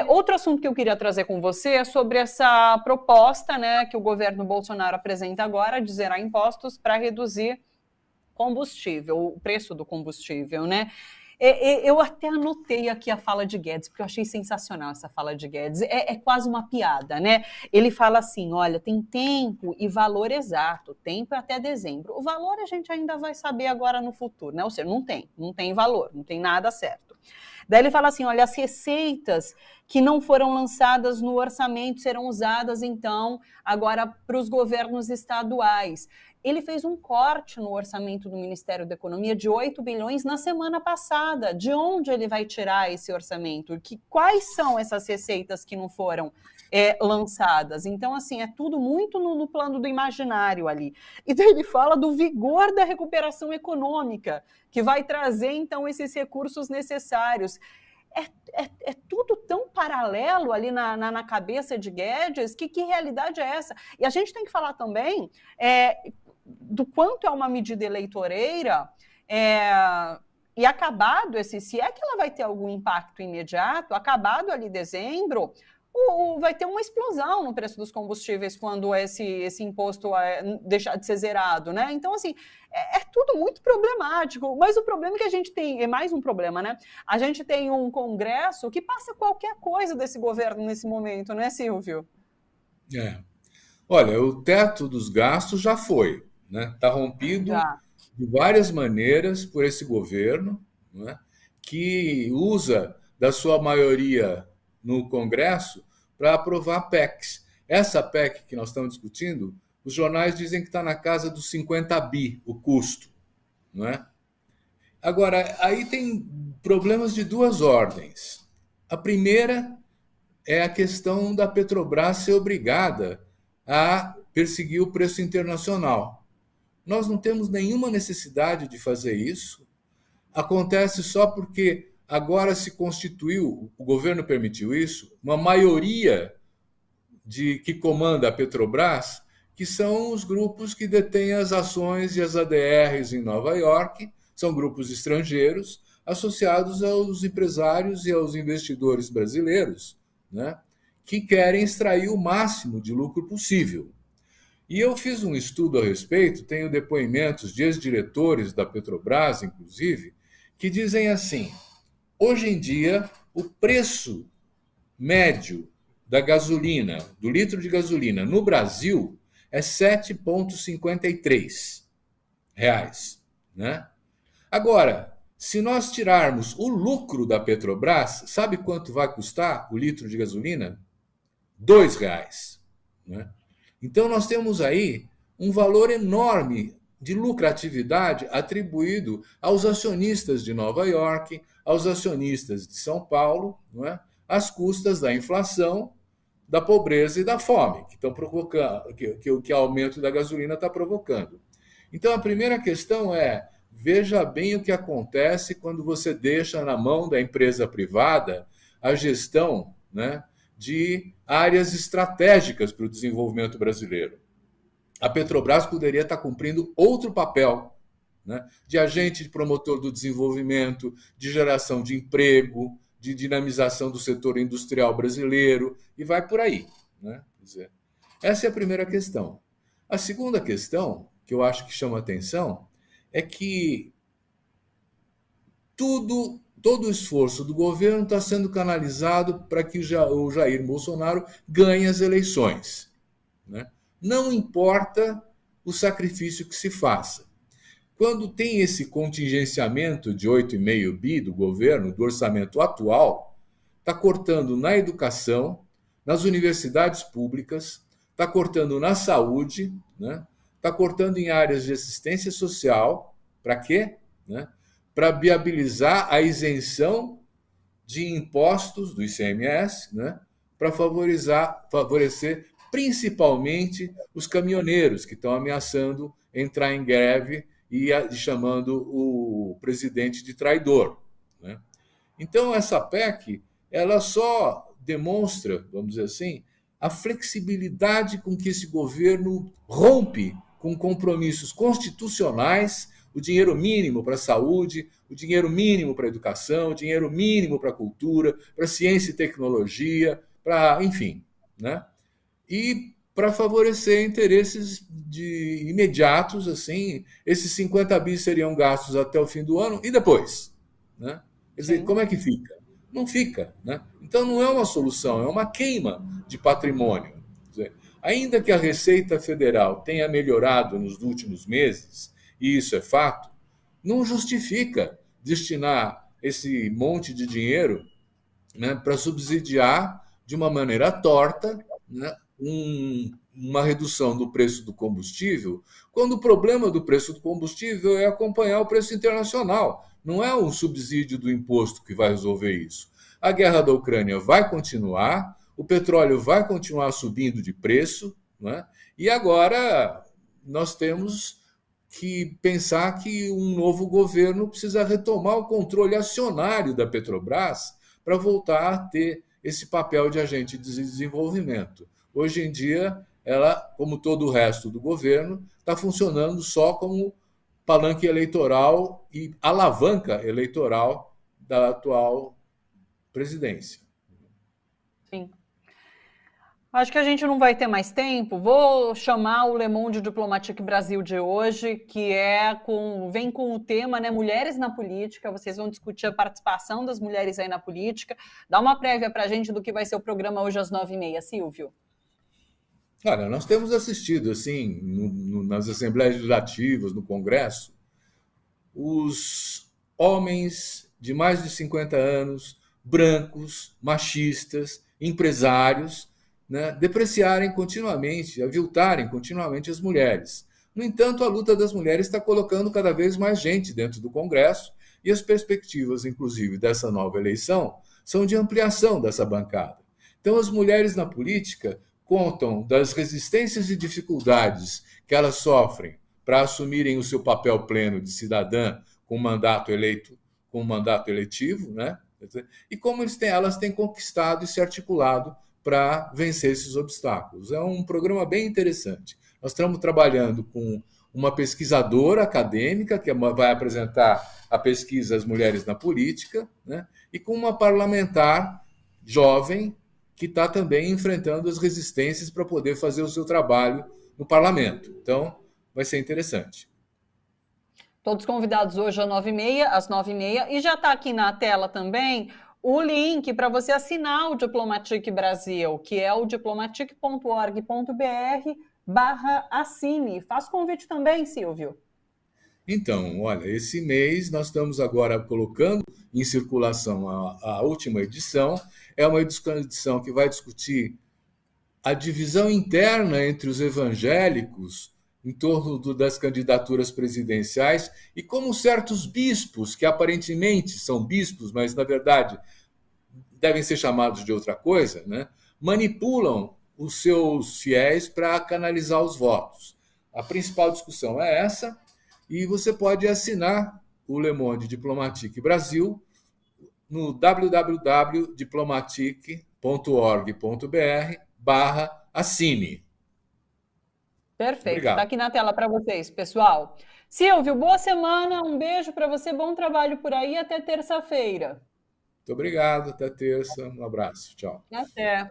Outro assunto que eu queria trazer com você é sobre essa proposta, né, que o governo Bolsonaro apresenta agora, de zerar impostos para reduzir combustível, o preço do combustível, né? Eu até anotei aqui a fala de Guedes, porque eu achei sensacional essa fala de Guedes. É quase uma piada, né? Ele fala assim: olha, tem tempo e valor exato, tempo é até dezembro. O valor a gente ainda vai saber agora no futuro, né? Ou seja, não tem valor, não tem nada certo. Daí ele fala assim: olha, as receitas que não foram lançadas no orçamento serão usadas, então, agora para os governos estaduais. Ele fez um corte no orçamento do Ministério da Economia de 8 bilhões na semana passada. De onde ele vai tirar esse orçamento? Quais são essas receitas que não foram lançadas? Então, assim, é tudo muito no plano do imaginário ali. E daí ele fala do vigor da recuperação econômica, que vai trazer, então, esses recursos necessários. É tudo tão paralelo ali na cabeça de Guedes, que realidade é essa? E a gente tem que falar também do quanto é uma medida eleitoreira e acabado se é que ela vai ter algum impacto imediato, acabado ali dezembro, vai ter uma explosão no preço dos combustíveis quando esse imposto deixar de ser zerado, né? Então, assim, é tudo muito problemático, mas o problema é que a gente tem, é mais um problema, né? A gente tem um Congresso que passa qualquer coisa desse governo nesse momento, né, Silvio? Olha, o teto dos gastos já foi, né? Está rompido Já. de várias maneiras por esse governo, né? Que usa da sua maioria no Congresso para aprovar PECs. Essa PEC que nós estamos discutindo, os jornais dizem que está na casa dos 50 bi o custo, não é? Agora, aí tem problemas de duas ordens. A primeira é a questão da Petrobras ser obrigada a perseguir o preço internacional. Nós não temos nenhuma necessidade de fazer isso. Acontece só porque agora se constituiu, o governo permitiu isso, uma maioria que comanda a Petrobras, que são os grupos que detêm as ações e as ADRs em Nova York, são grupos estrangeiros associados aos empresários e aos investidores brasileiros, né, que querem extrair o máximo de lucro possível. E eu fiz um estudo a respeito, tenho depoimentos de ex-diretores da Petrobras, inclusive, que dizem assim: hoje em dia, o preço médio da gasolina, do litro de gasolina no Brasil, é R$ 7,53, né? Agora, se nós tirarmos o lucro da Petrobras, sabe quanto vai custar o litro de gasolina? R$ 2, né? Então nós temos aí um valor enorme de lucratividade atribuído aos acionistas de Nova York, aos acionistas de São Paulo, não é? Às custas da inflação, da pobreza e da fome que estão provocando, que o aumento da gasolina está provocando. Então a primeira questão é: veja bem o que acontece quando você deixa na mão da empresa privada a gestão, né, de áreas estratégicas para o desenvolvimento brasileiro. A Petrobras poderia estar cumprindo outro papel, né, de agente promotor do desenvolvimento, de geração de emprego, de dinamização do setor industrial brasileiro, e vai por aí, né? Quer dizer, essa é a primeira questão. A segunda questão, que eu acho que chama atenção, é que todo o esforço do governo está sendo canalizado para que o Jair Bolsonaro ganhe as eleições, né? Não importa o sacrifício que se faça. Quando tem esse contingenciamento de 8,5 bi do governo, do orçamento atual, está cortando na educação, nas universidades públicas, está cortando na saúde, né? Está cortando em áreas de assistência social. Para quê? Né? Para viabilizar a isenção de impostos do ICMS, né? Para favorecer principalmente os caminhoneiros que estão ameaçando entrar em greve e chamando o presidente de traidor, né? Então essa PEC ela só demonstra, vamos dizer assim, a flexibilidade com que esse governo rompe com compromissos constitucionais, o dinheiro mínimo para a saúde, o dinheiro mínimo para a educação, o dinheiro mínimo para a cultura, para a ciência e tecnologia, para, enfim, né? E para favorecer interesses imediatos, assim, esses 50 bis seriam gastos até o fim do ano e depois, né? Quer dizer, como é que fica? Não fica, né? Então não é uma solução, é uma queima de patrimônio. Quer dizer, ainda que a Receita Federal tenha melhorado nos últimos meses, e isso é fato, não justifica destinar esse monte de dinheiro, né, para subsidiar de uma maneira torta, né, uma redução do preço do combustível, quando o problema do preço do combustível é acompanhar o preço internacional. Não é um subsídio do imposto que vai resolver isso. A guerra da Ucrânia vai continuar, o petróleo vai continuar subindo de preço, né? E agora nós temos que pensar que um novo governo precisa retomar o controle acionário da Petrobras para voltar a ter esse papel de agente de desenvolvimento. Hoje em dia, ela, como todo o resto do governo, está funcionando só como palanque eleitoral e alavanca eleitoral da atual presidência. Sim. Acho que a gente não vai ter mais tempo. Vou chamar o Le Monde Diplomatique Brasil de hoje, que vem com o tema, né, Mulheres na Política. Vocês vão discutir a participação das mulheres aí na política. Dá uma prévia para a gente do que vai ser o programa hoje às 9h30, Silvio. Cara, nós temos assistido, assim, nas assembleias legislativas, no Congresso, os homens de mais de 50 anos, brancos, machistas, empresários, né, depreciarem continuamente, aviltarem continuamente as mulheres. No entanto, a luta das mulheres está colocando cada vez mais gente dentro do Congresso e as perspectivas, inclusive, dessa nova eleição são de ampliação dessa bancada. Então, as mulheres na política contam das resistências e dificuldades que elas sofrem para assumirem o seu papel pleno de cidadã com mandato eletivo, né? E como elas têm conquistado e se articulado para vencer esses obstáculos. É um programa bem interessante. Nós estamos trabalhando com uma pesquisadora acadêmica, que vai apresentar a pesquisa As Mulheres na Política, né? E com uma parlamentar jovem, que está também enfrentando as resistências para poder fazer o seu trabalho no parlamento. Então, vai ser interessante. Todos convidados hoje às 9h30, e já está aqui na tela também o link para você assinar o Diplomatique Brasil, que é o diplomatique.org.br/assine. Faz convite também, Silvio. Então, olha, esse mês nós estamos agora colocando em circulação a última edição. É uma edição que vai discutir a divisão interna entre os evangélicos em torno das candidaturas presidenciais e como certos bispos, que aparentemente são bispos, mas na verdade devem ser chamados de outra coisa, né, manipulam os seus fiéis para canalizar os votos. A principal discussão é essa, e você pode assinar o Le Monde Diplomatique Brasil no www.diplomatique.org.br/assine. Perfeito, está aqui na tela para vocês, pessoal. Silvio, boa semana, um beijo para você, bom trabalho por aí, até terça-feira. Muito obrigado, até terça, um abraço, tchau. Até.